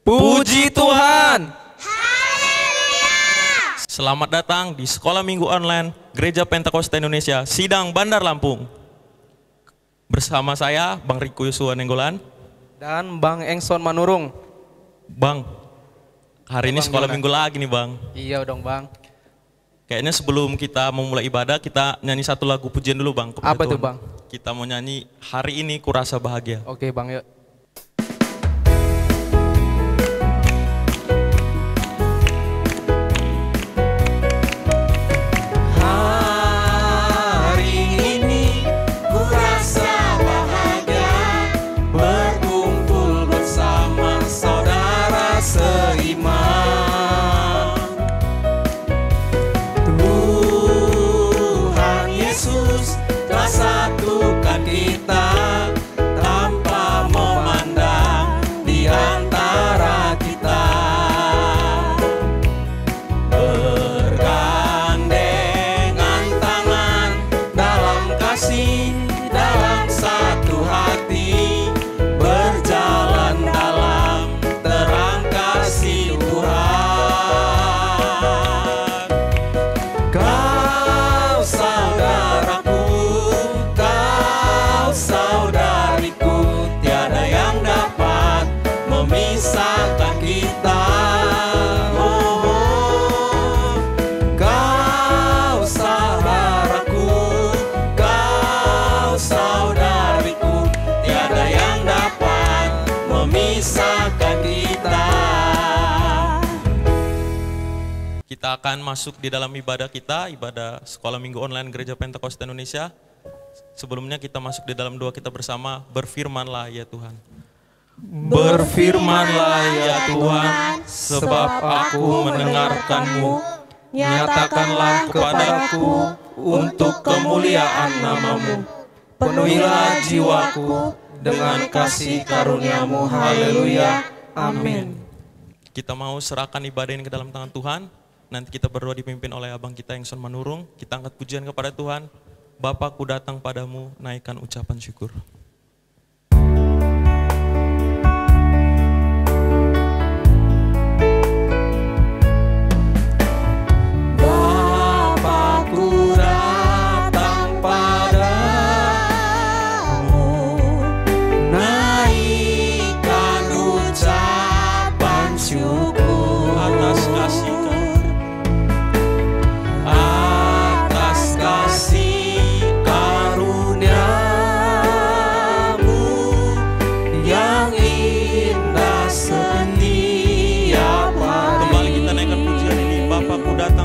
Puji Tuhan. Selamat datang di Sekolah Minggu Online Gereja Pentakosta Indonesia Sidang Bandar Lampung. Bersama saya Bang Riko Yosua Nenggolan dan Bang Engson Manurung. Bang, hari ini sekolah minggu lagi nih Bang. Iya dong Bang. Kayaknya sebelum kita memulai ibadah, kita nyanyi satu lagu pujian dulu Bang. Apa tuh Bang? Kita mau nyanyi Hari Ini Kurasa Bahagia. Oke Bang, yuk. Kita akan masuk di dalam ibadah kita, ibadah Sekolah Minggu Online Gereja Pentakosta Indonesia. Sebelumnya kita masuk di dalam doa kita bersama, berfirmanlah ya Tuhan. Berfirmanlah ya Tuhan, sebab aku mendengarkan-Mu. Nyatakanlah kepadaku untuk kemuliaan nama-Mu. Penuhilah jiwaku dengan kasih karunia-Mu. Haleluya. Amin. Kita mau serahkan ibadah ini ke dalam tangan Tuhan. Nanti kita berdoa dipimpin oleh abang kita Engson Manurung. Kita angkat pujian kepada Tuhan. Bapakku datang padamu, naikkan ucapan syukur. Bapakku datang padamu, naikkan ucapan syukur Atas kasih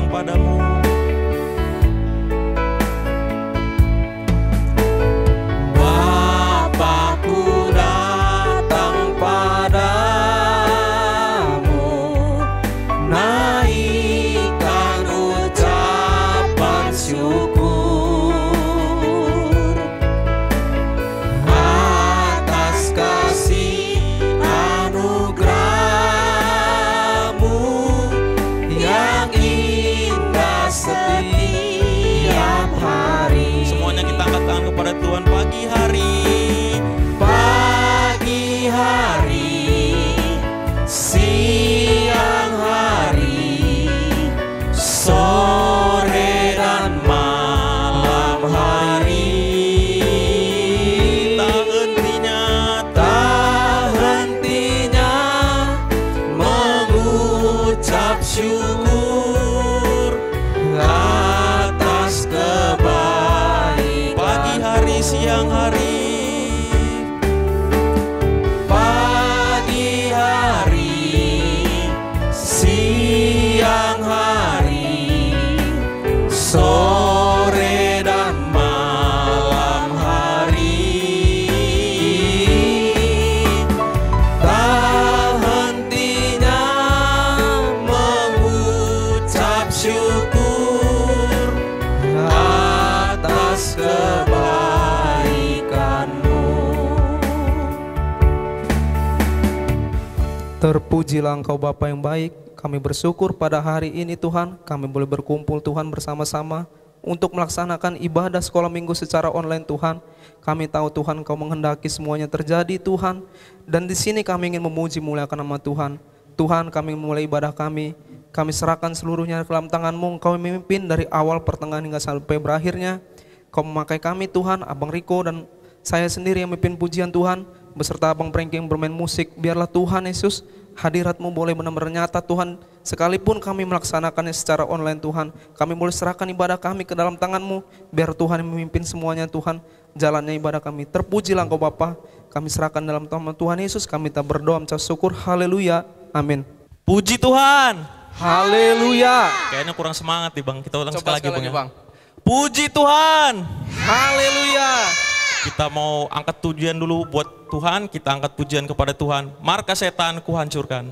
padamu. Bapakku datang padamu, naikkan ucapan syukur atas kasih anugerah-Mu yang setiap hari. Semuanya kita angkat tangan kepada Tuhan. Pagi hari, siang hari, sore dan malam hari. Tak hentinya mengucap syukur atas kebaikan. Pagi hari, siang hari, pagi hari, siang hari, sore dan malam hari. Tak hentinya mengucap syukur atas kebaikan-Mu. Terpujilah Engkau Bapa yang baik. Kami bersyukur pada hari ini Tuhan, kami boleh berkumpul Tuhan bersama-sama untuk melaksanakan ibadah sekolah minggu secara online Tuhan. Kami tahu Tuhan Kau menghendaki semuanya terjadi Tuhan. Dan di sini kami ingin memuji muliakan nama Tuhan. Tuhan, kami mulai ibadah kami serahkan seluruhnya ke dalam tangan-Mu. Kau memimpin dari awal pertengahan hingga sampai berakhirnya. Kau memakai kami Tuhan, Abang Riko dan saya sendiri yang memimpin pujian Tuhan, beserta Abang Prengki yang bermain musik. Biarlah Tuhan Yesus, hadirat-Mu boleh benar-benar nyata Tuhan. Sekalipun kami melaksanakannya secara online Tuhan, kami boleh serahkan ibadah kami ke dalam tangan-Mu. Biar Tuhan yang memimpin semuanya Tuhan, jalannya ibadah kami. Terpujilah Engkau Bapa, kami serahkan dalam nama Tuhan Yesus. Kami tak berdoa mencap syukur, haleluya, amin. Puji Tuhan. Haleluya. Kayaknya kurang semangat nih Bang, kita ulang Coba sekali lagi Bang. Bang. Puji Tuhan. Haleluya. Kita mau angkat pujian dulu buat Tuhan, kita angkat pujian kepada Tuhan. Marka setan kuhancurkan.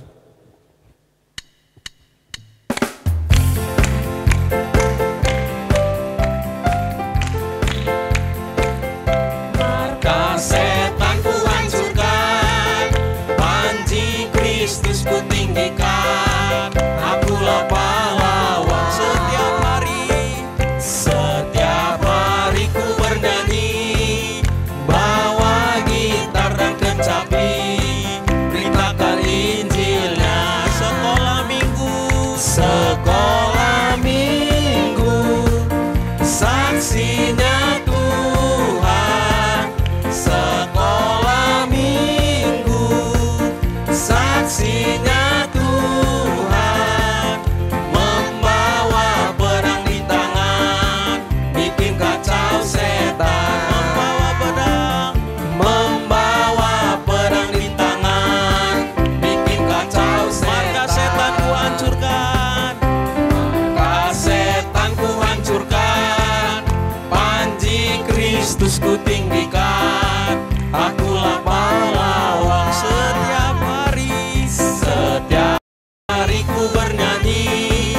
Marka setan kuhancurkan, panji Kristus kutinggikan. Akulah pahlawan setiap hari ku bernyanyi, bawa gitar dan kecapi, beritakan Injilnya. Sekolah minggu, saksinya Tuhan. Sekolah minggu, saksinya Tuhan. Membawa pedang di tangan, bikin kacau setan. Membawa pedang di tangan, bikin kacau setan. Marka setan kuhancurkan. Marka setan kuhancurkan, panji Kristus kutinggikan. Akulah pahlawan setiap hari ku bernyanyi,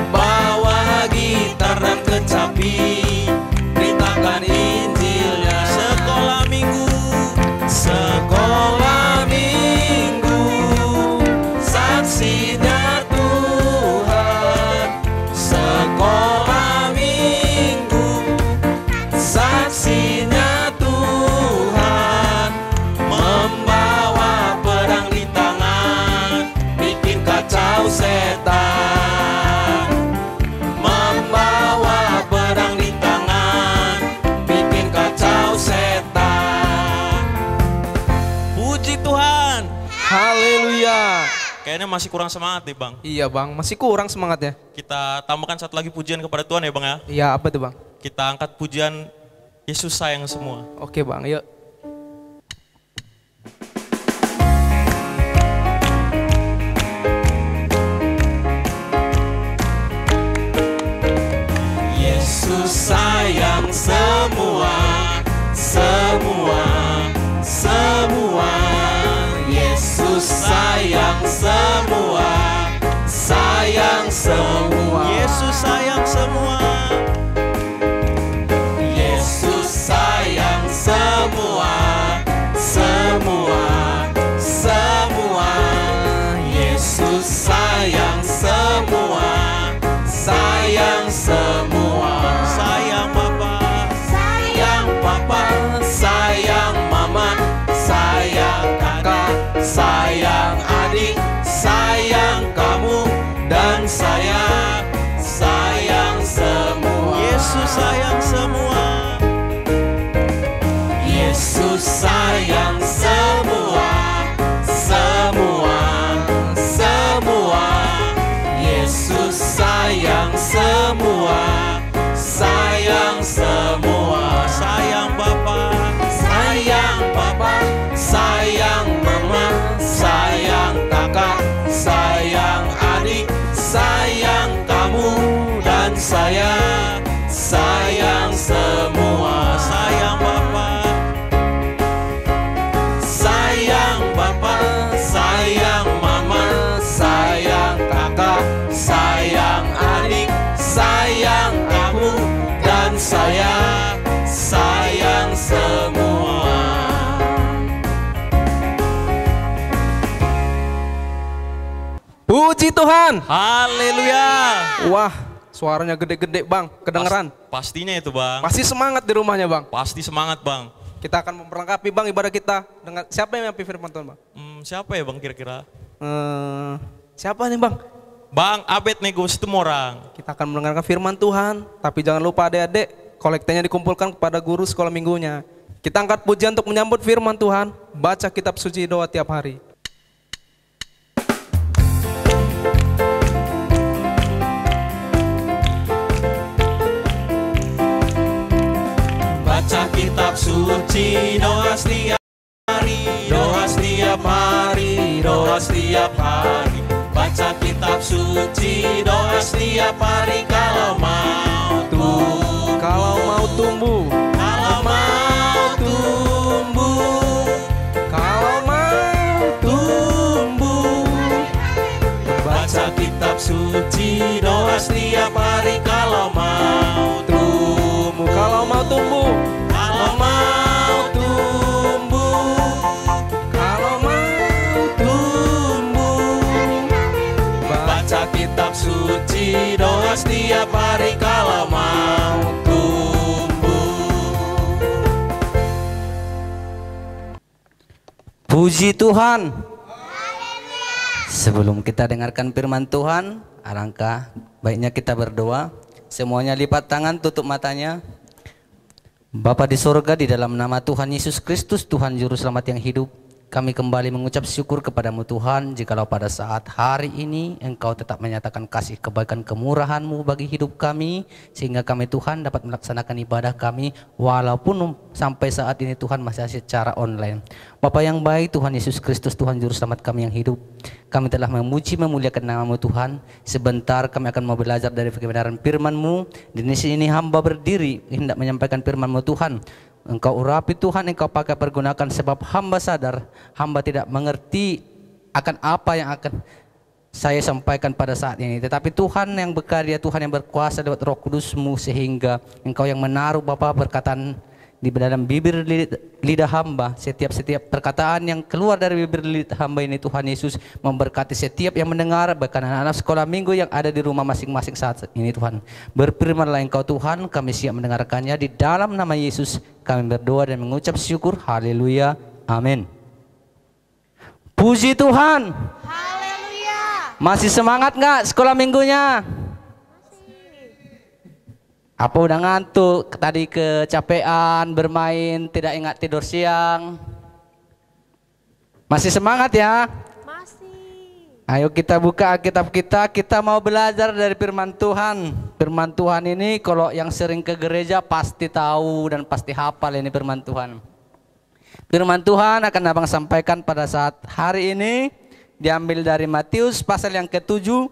bawa gitar dan kecapi, beritakan Injilnya. Sekolah minggu, saksinya Tuhan. Sekolah minggu, saksinya Tuhan. Membawa pedang di tangan, bikin kacau setan. Membawa pedang di tangan, bikin kacau setan. Puji Tuhan. Haleluya. Kayaknya masih kurang semangat nih Bang. Iya Bang, masih kurang semangatnya. Kita tambahkan satu lagi pujian kepada Tuhan ya Bang ya. Iya, apa tuh Bang? Kita angkat pujian Yesus sayang semua. Oke Bang, yuk. Yesus sayang semua. Yesus sayang semua. Yesus sayang semua. Yesus sayang semua. Yesus sayang semua. Sayang Bapa. Sayang papa, sayang mama, sayang kakak, sayang adik, sayang kamu dan saya, sayang semua. Yesus sayang semua. Yesus sayang semua. Yesus sayang semua. Sayang Bapa. Sayang papa, sayang mama, sayang kakak, sayang adik, sayang kamu dan saya, sayang semua. Sayang Bapa. Sayang papa, sayang mama, sayang kakak, sayang adik, sayang kamu dan saya, sayang semua. Puji Tuhan. Haleluya. Wah, Suaranya gede-gede bang, kedengeran. Pastinya itu bang. Pasti semangat di rumahnya bang. Pasti semangat bang. Kita akan memperlengkapi bang ibadah kita dengan siapa yang mempimpin firman Tuhan bang? Siapa ya bang kira-kira? Siapa nih bang? Bang Abednego Situmorang. Kita akan mendengarkan firman Tuhan, tapi jangan lupa adik-adik, kolektanya dikumpulkan kepada guru sekolah minggunya. Kita angkat pujian untuk menyambut firman Tuhan, baca kitab suci doa tiap hari. Baca kitab suci, doa setiap hari, doa setiap hari, doa setiap hari. Baca kitab suci, doa setiap hari kalau mau tumbuh. Kalau mau tumbuh, Kalau mau tumbuh, kalau mau tumbuh. baca kitab suci, doa setiap hari kalau mau tumbuh. Kalau mau tumbuh, Kalau mau tumbuh, kalau mau tumbuh. baca kitab suci, doa setiap hari kalau mau tumbuh. Puji Tuhan. Sebelum kita dengarkan firman Tuhan, alangkah baiknya kita berdoa. Semuanya lipat tangan, tutup matanya. Bapa di sorga, di dalam nama Tuhan Yesus Kristus, Tuhan Juru Selamat yang hidup, kami kembali mengucap syukur kepadamu Tuhan, jikalau pada saat hari ini Engkau tetap menyatakan kasih kebaikan kemurahan-Mu bagi hidup kami, sehingga kami Tuhan dapat melaksanakan ibadah kami walaupun sampai saat ini Tuhan masih secara online. Bapa yang baik, Tuhan Yesus Kristus, Tuhan Juru Selamat kami yang hidup, kami telah memuji memuliakan nama-Mu Tuhan. Sebentar kami akan mau belajar dari kebenaran firman-Mu. Di sini hamba berdiri hendak menyampaikan firman-Mu Tuhan. Engkau urapi Tuhan, Engkau pakai pergunakan, sebab hamba sadar hamba tidak mengerti akan apa yang akan saya sampaikan pada saat ini. Tetapi Tuhan yang berkarya, Tuhan yang berkuasa lewat Roh Kudus-Mu, sehingga Engkau yang menaruh Bapa perkataan di dalam bibir lidah hamba. Setiap perkataan yang keluar dari bibir lidah hamba ini Tuhan Yesus memberkati setiap yang mendengar, bahkan anak-anak sekolah minggu yang ada di rumah masing-masing saat ini Tuhan. Berfirmanlah Engkau Tuhan, kami siap mendengarkannya. Di dalam nama Yesus kami berdoa dan mengucap syukur. Haleluya, amin. Puji Tuhan. Haleluya. Masih semangat nggak sekolah minggunya? Apa udah ngantuk? Tadi kecapean bermain, tidak ingat tidur siang? Masih semangat ya? Masih. Ayo kita buka Alkitab kita mau belajar dari firman Tuhan. Firman Tuhan ini kalau yang sering ke gereja pasti tahu dan pasti hafal ini firman Tuhan. Firman Tuhan akan abang sampaikan pada saat hari ini diambil dari Matius pasal yang ke-7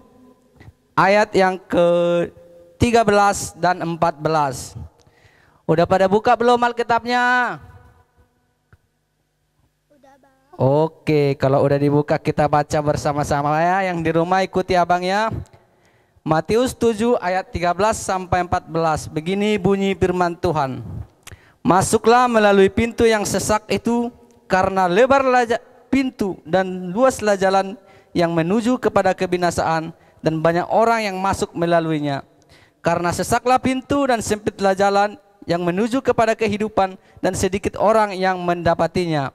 ayat yang ke-13 dan 14. Udah pada buka belum Alkitabnya? Oke, kalau udah dibuka kita baca bersama-sama ya. Yang di rumah ikuti abang ya. Matius 7 ayat 13 sampai 14. Begini bunyi firman Tuhan. Masuklah melalui pintu yang sesak itu, karena lebarlah pintu dan luaslah jalan yang menuju kepada kebinasaan, dan banyak orang yang masuk melaluinya. Karena sesaklah pintu dan sempitlah jalan yang menuju kepada kehidupan, dan sedikit orang yang mendapatinya.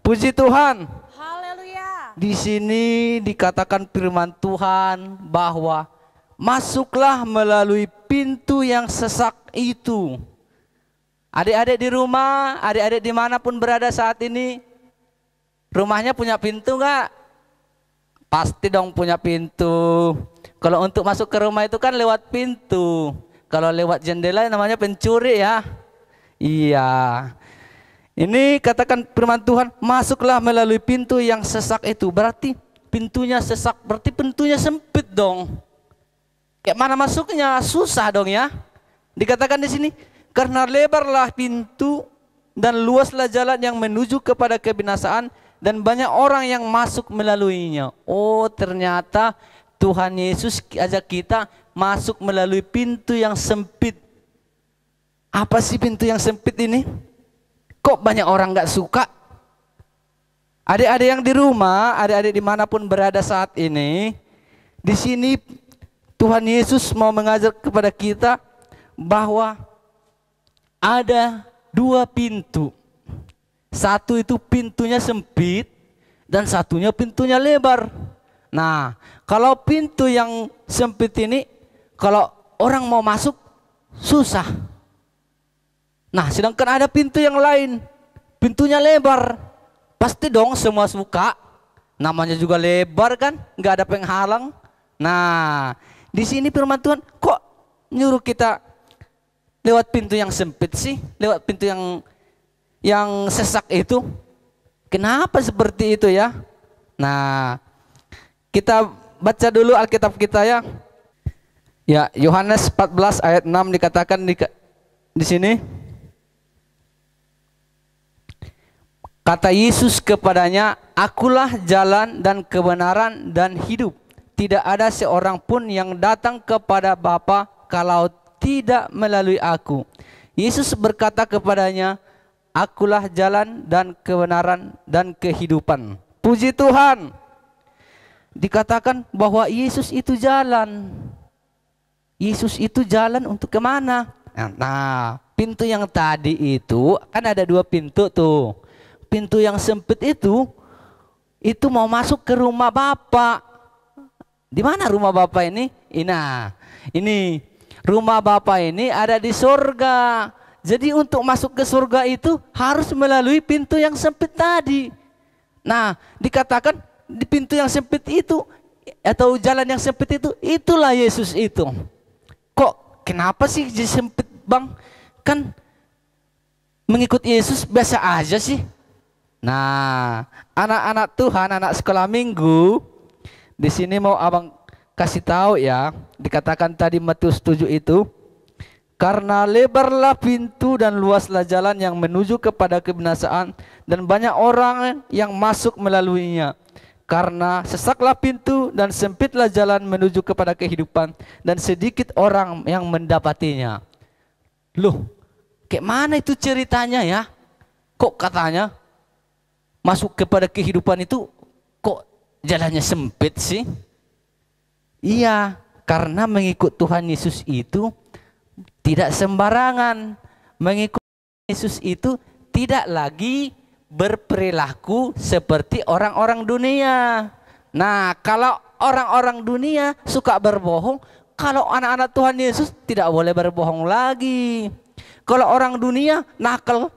Puji Tuhan. Haleluya. Di sini dikatakan firman Tuhan bahwa masuklah melalui pintu yang sesak itu. Adik-adik di rumah, adik-adik dimanapun berada saat ini, rumahnya punya pintu nggak? Pasti dong punya pintu. Kalau untuk masuk ke rumah itu kan lewat pintu. Kalau lewat jendela namanya pencuri ya. Iya. Ini katakan firman Tuhan, masuklah melalui pintu yang sesak itu. Berarti pintunya sesak, berarti pintunya sempit dong. Kayak mana masuknya? Susah dong ya. Dikatakan di sini, karena lebarlah pintu dan luaslah jalan yang menuju kepada kebinasaan, dan banyak orang yang masuk melaluinya. Oh, ternyata Tuhan Yesus ajak kita masuk melalui pintu yang sempit. Apa sih pintu yang sempit ini? Kok banyak orang gak suka? Adik-adik yang di rumah, adik-adik dimanapun berada saat ini, di sini Tuhan Yesus mau mengajar kepada kita bahwa ada dua pintu. Satu itu pintunya sempit dan satunya pintunya lebar. Nah, kalau pintu yang sempit ini, kalau orang mau masuk susah. Nah, sedangkan ada pintu yang lain, pintunya lebar. Pasti dong semua suka. Namanya juga lebar kan, nggak ada penghalang. Nah, di sini firman Tuhan kok nyuruh kita lewat pintu yang sempit sih, lewat pintu yang sesak itu. Kenapa seperti itu ya? Nah, kita baca dulu Alkitab kita ya. Ya, Yohanes 14 ayat 6 dikatakan di sini. Kata Yesus kepadanya, "Akulah jalan dan kebenaran dan hidup. Tidak ada seorang pun yang datang kepada Bapa kalau tidak melalui aku." Yesus berkata kepadanya, "Akulah jalan dan kebenaran dan kehidupan." Puji Tuhan. Dikatakan bahwa Yesus itu jalan. Yesus itu jalan untuk kemana? Nah, pintu yang tadi itu kan ada dua pintu tuh. Pintu yang sempit itu mau masuk ke rumah Bapa. Di mana rumah Bapa ini? Nah, ini rumah Bapa ini ada di surga. Jadi untuk masuk ke surga itu harus melalui pintu yang sempit tadi. Nah, dikatakan di pintu yang sempit itu atau jalan yang sempit itu, itulah Yesus itu. Kok kenapa sih jadi sempit, Bang? Kan mengikut Yesus biasa aja sih. Nah, anak-anak Tuhan, anak sekolah minggu, di sini mau abang kasih tahu ya. Dikatakan tadi Matius 7 itu, karena lebarlah pintu dan luaslah jalan yang menuju kepada kebinasaan, dan banyak orang yang masuk melaluinya. Karena sesaklah pintu dan sempitlah jalan menuju kepada kehidupan, dan sedikit orang yang mendapatinya. Loh, kayak mana itu ceritanya ya? Kok katanya masuk kepada kehidupan itu kok jalannya sempit sih? Iya, karena mengikut Tuhan Yesus itu tidak sembarangan. Mengikut Yesus itu tidak lagi berperilaku seperti orang-orang dunia. Nah, kalau orang-orang dunia suka berbohong, kalau anak-anak Tuhan Yesus tidak boleh berbohong lagi. Kalau orang dunia nakal,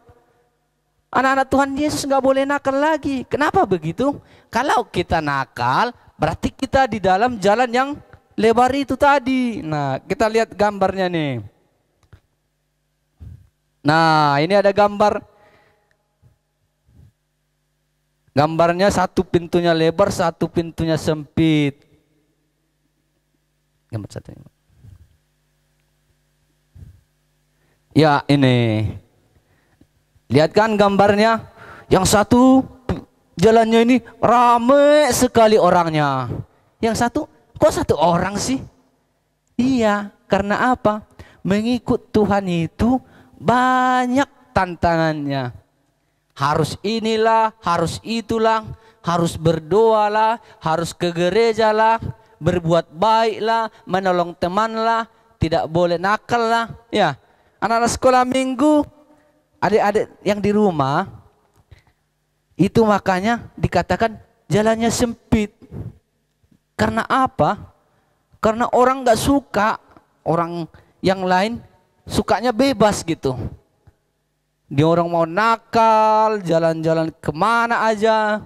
anak-anak Tuhan Yesus nggak boleh nakal lagi. Kenapa begitu? Kalau kita nakal, berarti kita di dalam jalan yang lebar itu tadi. Nah, kita lihat gambarnya nih. Nah, ini ada gambar. Gambarnya satu pintunya lebar, satu pintunya sempit. Gambar satu. Ya, ini. Lihat kan gambarnya, yang satu jalannya ini ramai sekali orangnya. Yang satu, kok satu orang sih? Iya, karena apa? Mengikut Tuhan itu banyak tantangannya. Harus inilah, harus itulah, harus berdoalah, harus ke gereja lah, berbuat baiklah, menolong temanlah, tidak boleh nakal lah. Ya, anak-anak sekolah minggu, adik-adik yang di rumah, itu makanya dikatakan jalannya sempit. Karena apa? Karena orang nggak suka, orang yang lain sukanya bebas gitu. Dia orang mau nakal, jalan-jalan kemana aja.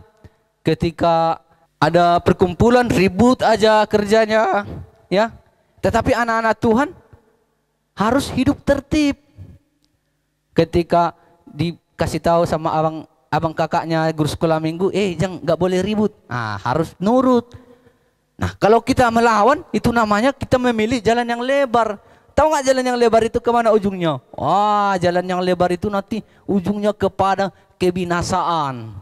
Ketika ada perkumpulan ribut aja kerjanya, ya. Tetapi anak-anak Tuhan harus hidup tertib. Ketika dikasih tahu sama abang kakaknya guru sekolah minggu, jangan nggak boleh ribut. Nah, harus nurut. Nah, kalau kita melawan, itu namanya kita memilih jalan yang lebar. Tahu nggak jalan yang lebar itu kemana ujungnya? Wah, jalan yang lebar itu nanti ujungnya kepada kebinasaan,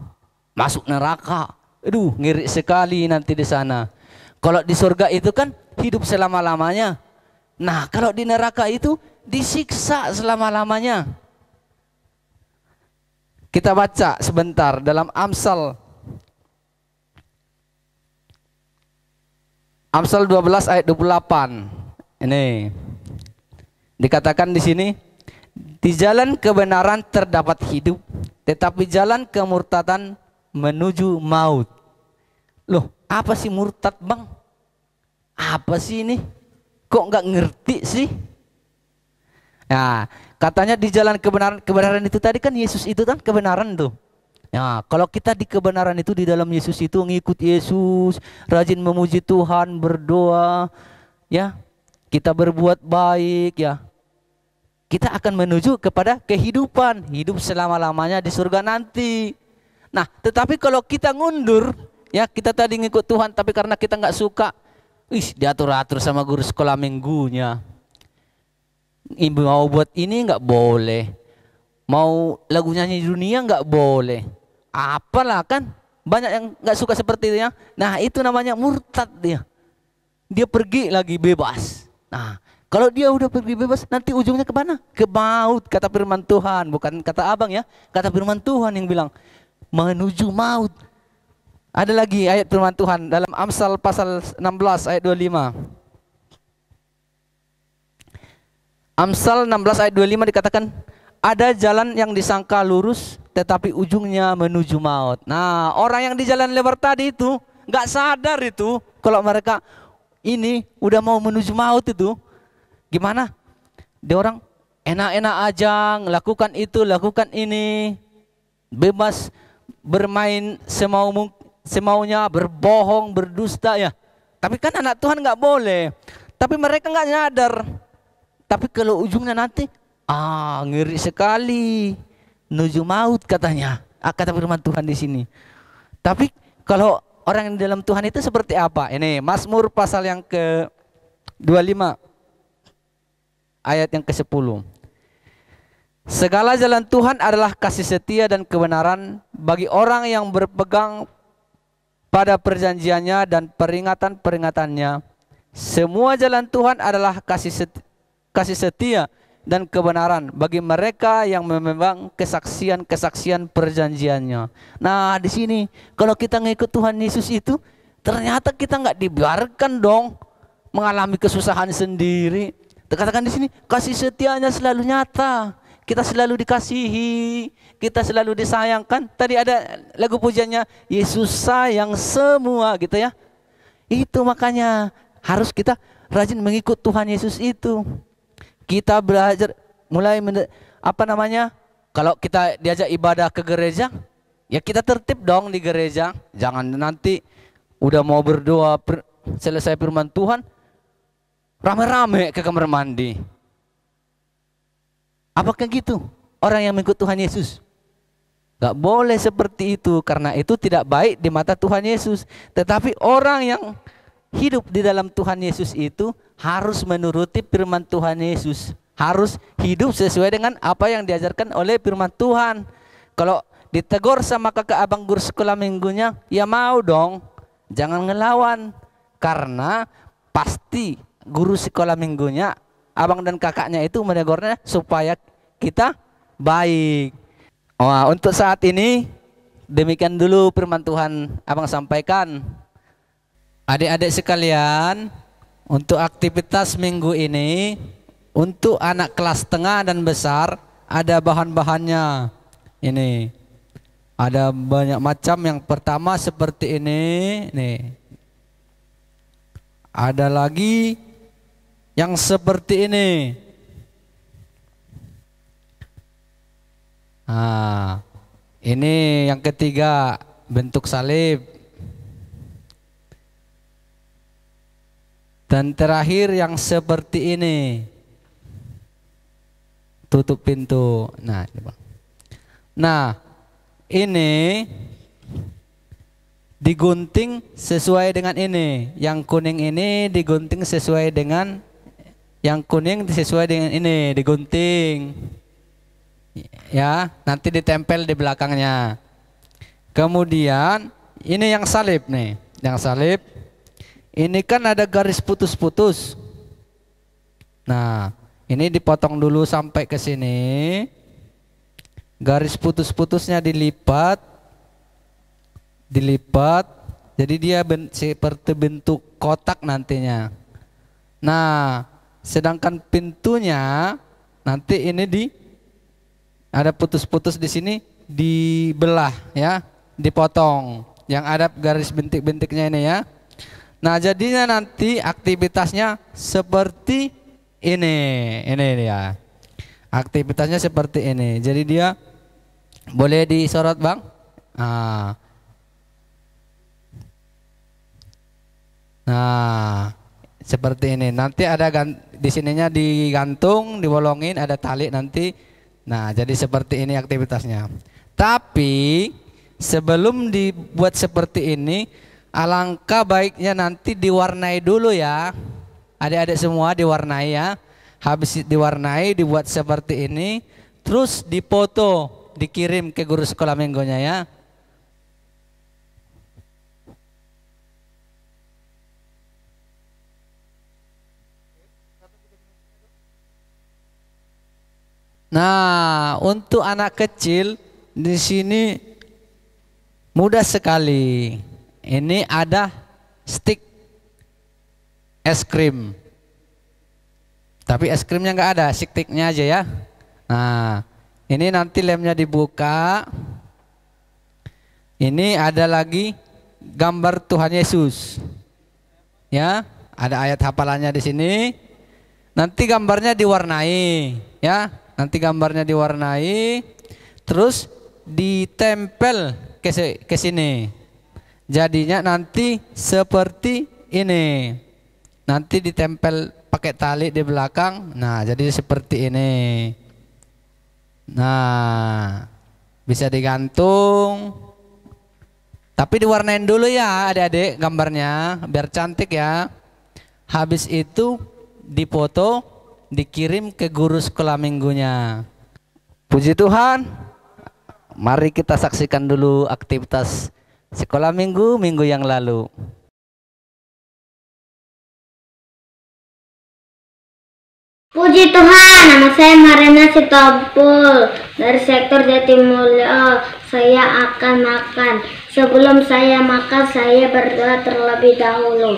masuk neraka. Aduh, ngeri sekali nanti di sana. Kalau di surga itu kan hidup selama-lamanya. Nah, kalau di neraka itu disiksa selama-lamanya. Kita baca sebentar dalam Amsal Amsal 12 ayat 28. Ini dikatakan di sini, di jalan kebenaran terdapat hidup, tetapi jalan kemurtadan menuju maut. Loh, apa sih murtad, Bang? Apa sih ini? Kok nggak ngerti sih? Nah, katanya di jalan kebenaran, kebenaran itu tadi kan Yesus itu kan kebenaran tuh. Ya, kalau kita di kebenaran itu, di dalam Yesus itu, ngikut Yesus, rajin memuji Tuhan, berdoa, ya, kita berbuat baik, ya, kita akan menuju kepada kehidupan, hidup selama-lamanya di surga nanti. Nah, tetapi kalau kita ngundur, ya, kita tadi ngikut Tuhan, tapi karena kita nggak suka, diatur-atur sama guru sekolah minggunya. Ibu mau buat ini nggak boleh, mau lagu nyanyi dunia nggak boleh. Apalah kan, banyak yang nggak suka seperti itu ya. Nah, itu namanya murtad dia. Dia pergi lagi bebas. Nah, kalau dia udah pergi bebas, nanti ujungnya ke mana? Ke maut, kata firman Tuhan, bukan kata abang ya. Kata firman Tuhan yang bilang menuju maut. Ada lagi ayat firman Tuhan dalam Amsal pasal 16 ayat 25. Amsal 16 ayat 25 dikatakan, ada jalan yang disangka lurus tetapi ujungnya menuju maut. Nah, orang yang di jalan lebar tadi itu nggak sadar itu kalau mereka ini udah mau menuju maut itu. Gimana? Dia orang enak-enak aja, lakukan itu, lakukan ini, bebas bermain semaunya, berbohong, berdusta ya. Tapi kan anak Tuhan nggak boleh. Tapi mereka nggak nyadar. Tapi kalau ujungnya nanti, ngeri sekali, menuju maut katanya. Kata firman Tuhan di sini. Tapi kalau orang yang di dalam Tuhan itu seperti apa? Ini Mazmur pasal yang ke-25 ayat yang ke-10. Segala jalan Tuhan adalah kasih setia dan kebenaran bagi orang yang berpegang pada perjanjiannya dan peringatan-peringatannya. Semua jalan Tuhan adalah kasih setia dan kebenaran bagi mereka yang memegang kesaksian-kesaksian perjanjiannya. Nah, di sini kalau kita ngikut Tuhan Yesus itu, ternyata kita nggak dibiarkan dong mengalami kesusahan sendiri. Terkatakan di sini kasih setianya selalu nyata. Kita selalu dikasihi, kita selalu disayangkan. Tadi ada lagu pujiannya, Yesus sayang semua gitu ya. Itu makanya harus kita rajin mengikut Tuhan Yesus itu. Kita belajar mulai kalau kita diajak ibadah ke gereja, ya kita tertib dong di gereja. Jangan nanti udah mau berdoa selesai firman Tuhan, rame-rame ke kamar mandi. Apakah gitu orang yang mengikut Tuhan Yesus? Gak boleh seperti itu, karena itu tidak baik di mata Tuhan Yesus. Tetapi orang yang hidup di dalam Tuhan Yesus itu harus menuruti firman Tuhan Yesus, harus hidup sesuai dengan apa yang diajarkan oleh firman Tuhan. Kalau ditegur sama kakak abang guru sekolah minggunya, ya mau dong, jangan ngelawan, karena pasti guru sekolah minggunya, abang dan kakaknya itu menegurnya supaya kita baik. Untuk saat ini demikian dulu firman Tuhan abang sampaikan. Adik-adik sekalian, untuk aktivitas minggu ini, untuk anak kelas tengah dan besar ada bahan-bahannya. Ini ada banyak macam. Yang pertama seperti ini, nih. Ada lagi yang seperti ini. Nah, ini yang ketiga, bentuk salib. Dan terakhir yang seperti ini, tutup pintu. Nah, ini digunting sesuai dengan ini. Yang kuning ini digunting sesuai dengan yang kuning, sesuai dengan ini, digunting. Ya, nanti ditempel di belakangnya. Kemudian ini yang salib nih. Yang salib ini kan ada garis putus-putus. Nah, ini dipotong dulu sampai ke sini. Garis putus-putusnya dilipat. Jadi dia seperti bentuk kotak nantinya. Nah, sedangkan pintunya nanti ini ada putus-putus di sini, dibelah ya, dipotong. Yang ada garis bintik-bintiknya ini ya. Nah, jadinya nanti aktivitasnya seperti ini ya. Aktivitasnya seperti ini. Jadi dia boleh disorot, Bang. Nah, seperti ini. Nanti ada di sininya digantung, dibolongin, ada tali nanti. Nah, jadi seperti ini aktivitasnya. Tapi sebelum dibuat seperti ini, alangkah baiknya nanti diwarnai dulu ya. Adik-adik semua diwarnai ya. Habis diwarnai, dibuat seperti ini, terus dipoto, dikirim ke guru sekolah minggunya ya. Nah, untuk anak kecil di sini mudah sekali. Ini ada stick es krim. Tapi es krimnya nggak ada, sticknya aja ya. Nah, ini nanti lemnya dibuka. Ini ada lagi gambar Tuhan Yesus. Ya, ada ayat hafalannya di sini. Nanti gambarnya diwarnai, ya. Nanti gambarnya diwarnai, terus ditempel ke sini. Jadinya nanti seperti ini. Nanti ditempel pakai tali di belakang. Nah, jadi seperti ini. Nah, bisa digantung. Tapi diwarnain dulu ya adik-adik gambarnya, biar cantik ya. Habis itu dipoto, dikirim ke guru sekolah minggunya. Puji Tuhan. Mari kita saksikan dulu aktivitas sekolah minggu yang lalu. Puji Tuhan, nama saya Marina Sitompul dari sektor Jatimulyo. Saya akan makan. Sebelum saya makan, saya berdoa terlebih dahulu.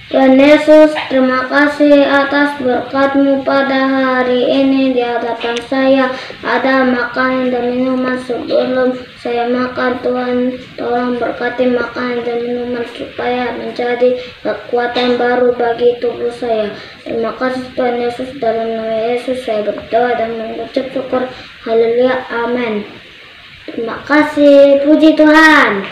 Tuhan Yesus, terima kasih atas berkat-Mu pada hari ini di hadapan saya. Ada makanan dan minuman sebelum saya makan. Tuhan, tolong berkati makanan dan minuman supaya menjadi kekuatan baru bagi tubuh saya. Terima kasih Tuhan Yesus, dalam nama Yesus saya berdoa dan mengucap syukur. Haleluya, amin. Terima kasih, puji Tuhan.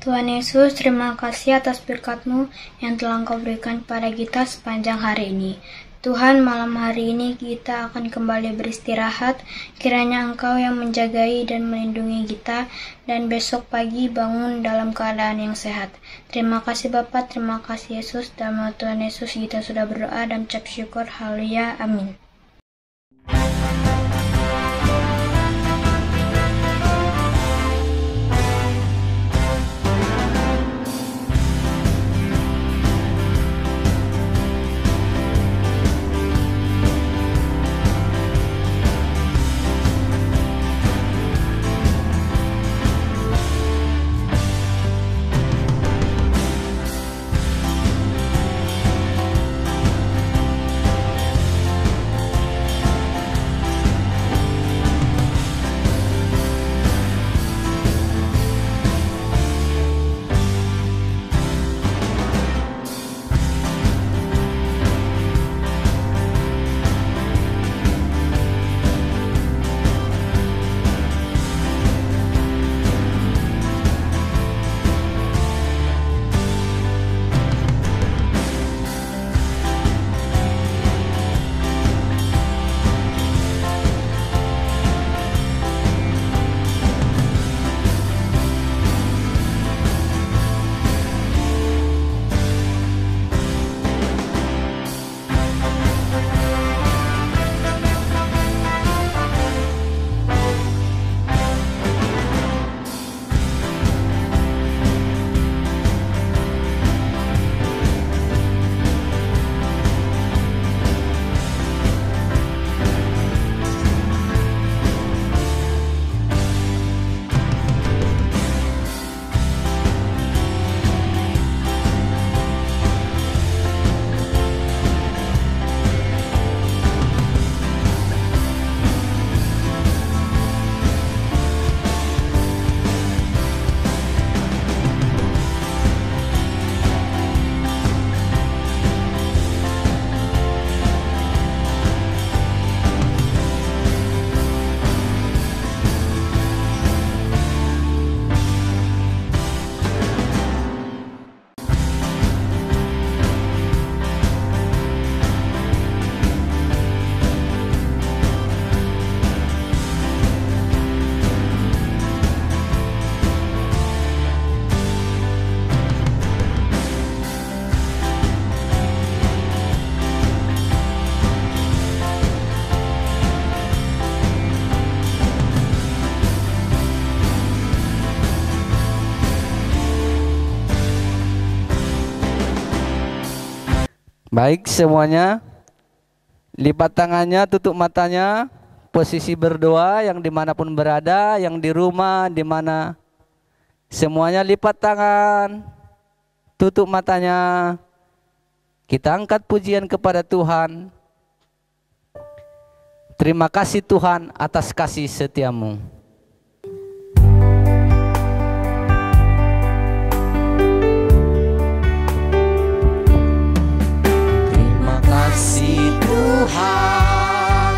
Tuhan Yesus, terima kasih atas berkat-Mu yang telah Engkau berikan kepada kita sepanjang hari ini. Tuhan, malam hari ini kita akan kembali beristirahat. Kiranya Engkau yang menjagai dan melindungi kita, dan besok pagi bangun dalam keadaan yang sehat. Terima kasih Bapa, terima kasih Yesus. Dalam nama Tuhan Yesus kita sudah berdoa dan ucap syukur. Haleluya, amin. Baik semuanya, lipat tangannya, tutup matanya, posisi berdoa yang dimanapun berada, yang di rumah, di mana. Semuanya lipat tangan, tutup matanya. Kita angkat pujian kepada Tuhan. Terima kasih Tuhan atas kasih setiamu. Terima kasih Tuhan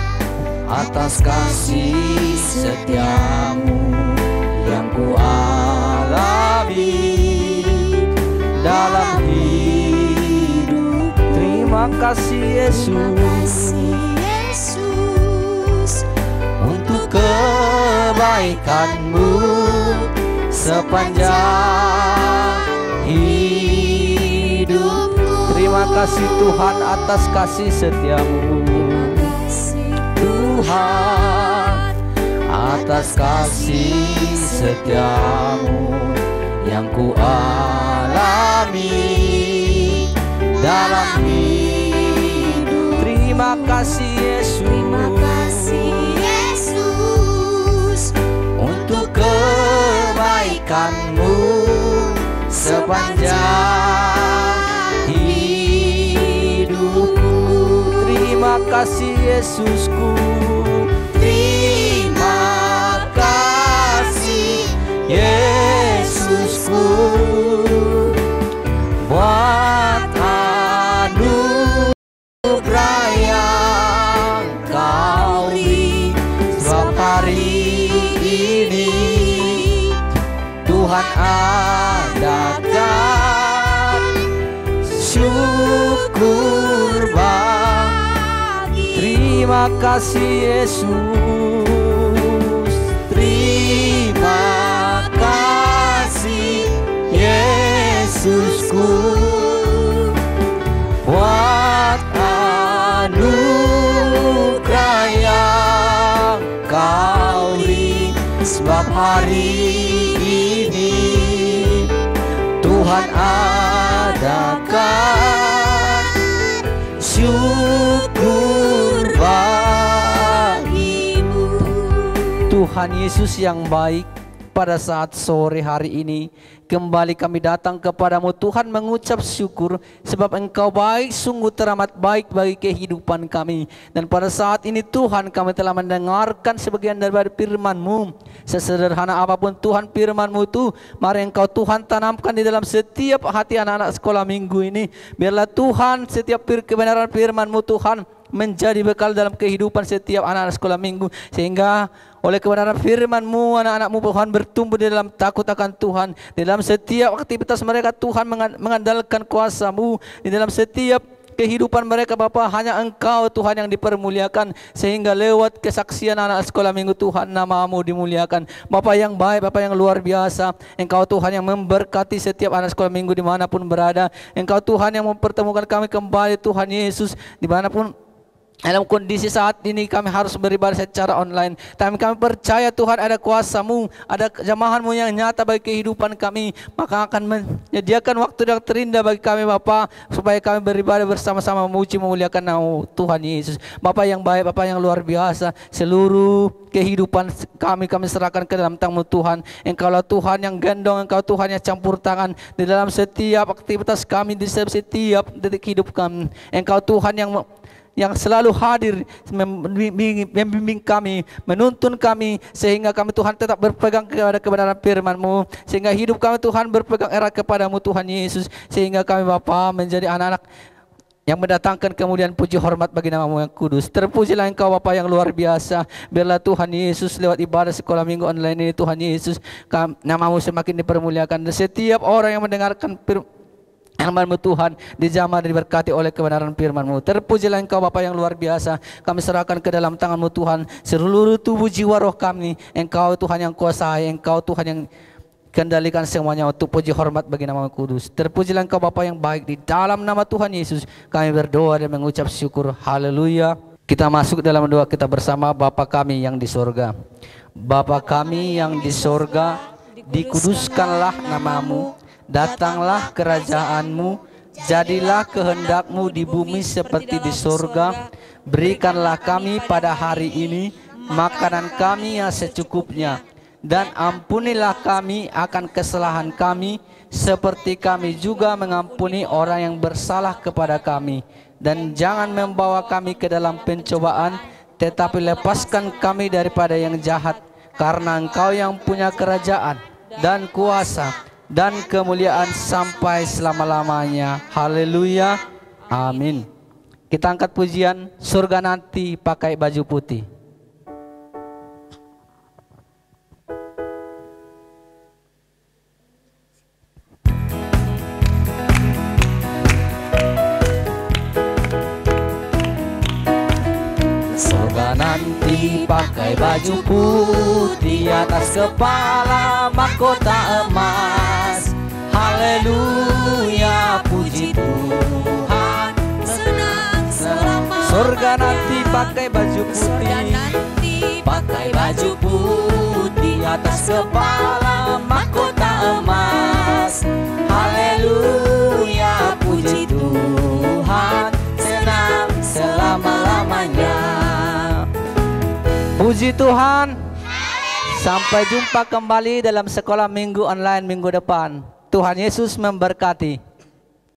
atas kasih setiamu yang ku alami dalam hidup. Terima kasih Yesus untuk kebaikanmu sepanjang hidupku. Terima kasih Tuhan atas kasih setiamu. Tuhan atas kasih setiamu yang ku alami dalam hidup. Terima kasih Yesus. Terima kasih Yesus untuk kebaikanmu sepanjang hidupku. Terima kasih Yesusku. Terima kasih Yesusku buat anugerah yang Kau beri. Sebab hari ini Tuhan adakan syukur bagi. Terima kasih Yesus. Terima kasih Yesusku buat anugerah yang Kau beri. Sebab hari ini Tuhan adakan syukur bagimu. Tuhan Yesus yang baik, pada saat sore hari ini kembali kami datang kepadamu Tuhan mengucap syukur sebab Engkau baik, sungguh teramat baik bagi kehidupan kami. Dan pada saat ini Tuhan kami telah mendengarkan sebagian daripada firman-Mu. Sesederhana apapun Tuhan firman-Mu itu, mari Engkau Tuhan tanamkan di dalam setiap hati anak-anak sekolah minggu ini. Biarlah Tuhan setiap kebenaran firman-Mu Tuhan menjadi bekal dalam kehidupan setiap anak-anak sekolah minggu, sehingga oleh kebenaran firman-Mu anak-anak-Mu Tuhan bertumbuh di dalam takut akan Tuhan. Di dalam setiap aktivitas mereka Tuhan mengandalkan kuasa-Mu. Di dalam setiap kehidupan mereka Bapa, hanya Engkau Tuhan yang dipermuliakan, sehingga lewat kesaksian anak sekolah minggu Tuhan nama-Mu dimuliakan. Bapa yang baik, Bapa yang luar biasa, Engkau Tuhan yang memberkati setiap anak sekolah minggu dimanapun berada. Engkau Tuhan yang mempertemukan kami kembali Tuhan Yesus dimanapun. Dalam kondisi saat ini kami harus beribadah secara online, tapi kami percaya Tuhan ada kuasa-Mu, ada jamahan-Mu yang nyata bagi kehidupan kami, maka akan menyediakan waktu yang terindah bagi kami Bapa, supaya kami beribadah bersama-sama memuji memuliakan nama Tuhan Yesus. Bapa yang baik, Bapa yang luar biasa, seluruh kehidupan kami serahkan ke dalam tangan-Mu Tuhan. Engkaulah Tuhan yang gendong, Engkau Tuhan yang campur tangan di dalam setiap aktivitas kami, di setiap detik hidup kami. Engkau Tuhan yang selalu hadir membimbing kami, menuntun kami, sehingga kami Tuhan tetap berpegang kepada kebenaran firman-Mu, sehingga hidup kami Tuhan berpegang erat kepada-Mu Tuhan Yesus, sehingga kami Bapa menjadi anak-anak yang mendatangkan kemuliaan puji hormat bagi nama-Mu yang kudus. Terpujilah Engkau Bapa yang luar biasa. Biarlah Tuhan Yesus lewat ibadah sekolah minggu online ini Tuhan Yesus, nama-Mu semakin dipermuliakan, dan setiap orang yang mendengarkan firman-Mu Tuhan dijamah dan diberkati oleh kebenaran firman-Mu. Terpujilah Engkau Bapa yang luar biasa. Kami serahkan ke dalam tangan-Mu Tuhan seluruh tubuh jiwa roh kami. Engkau Tuhan yang kuasai, Engkau Tuhan yang kendalikan semuanya untuk puji hormat bagi nama-Mu kudus. Terpujilah Engkau Bapa yang baik, di dalam nama Tuhan Yesus kami berdoa dan mengucap syukur. Haleluya. Kita masuk dalam doa kita bersama. Bapa kami yang di sorga, Bapa kami yang di sorga, dikuduskanlah nama-Mu. Datanglah kerajaan-Mu, jadilah kehendak-Mu di bumi seperti di surga. Berikanlah kami pada hari ini makanan kami yang secukupnya, dan ampunilah kami akan kesalahan kami, seperti kami juga mengampuni orang yang bersalah kepada kami. Dan jangan membawa kami ke dalam pencobaan, tetapi lepaskan kami daripada yang jahat, karena Engkau yang punya kerajaan dan kuasa dan kemuliaan sampai selama-lamanya. Haleluya, amin. Kita angkat pujian Surga Nanti Pakai Baju Putih. Surga nanti pakai baju putih, atas kepala mahkota emas. Haleluya, puji Tuhan. Surga nanti pakai baju putih, pakai baju putih, atas kepala mahkota emas. Haleluya, puji Tuhan, senang selama-lamanya. Puji Tuhan. Sampai jumpa kembali dalam sekolah minggu online minggu depan. Tuhan Yesus memberkati.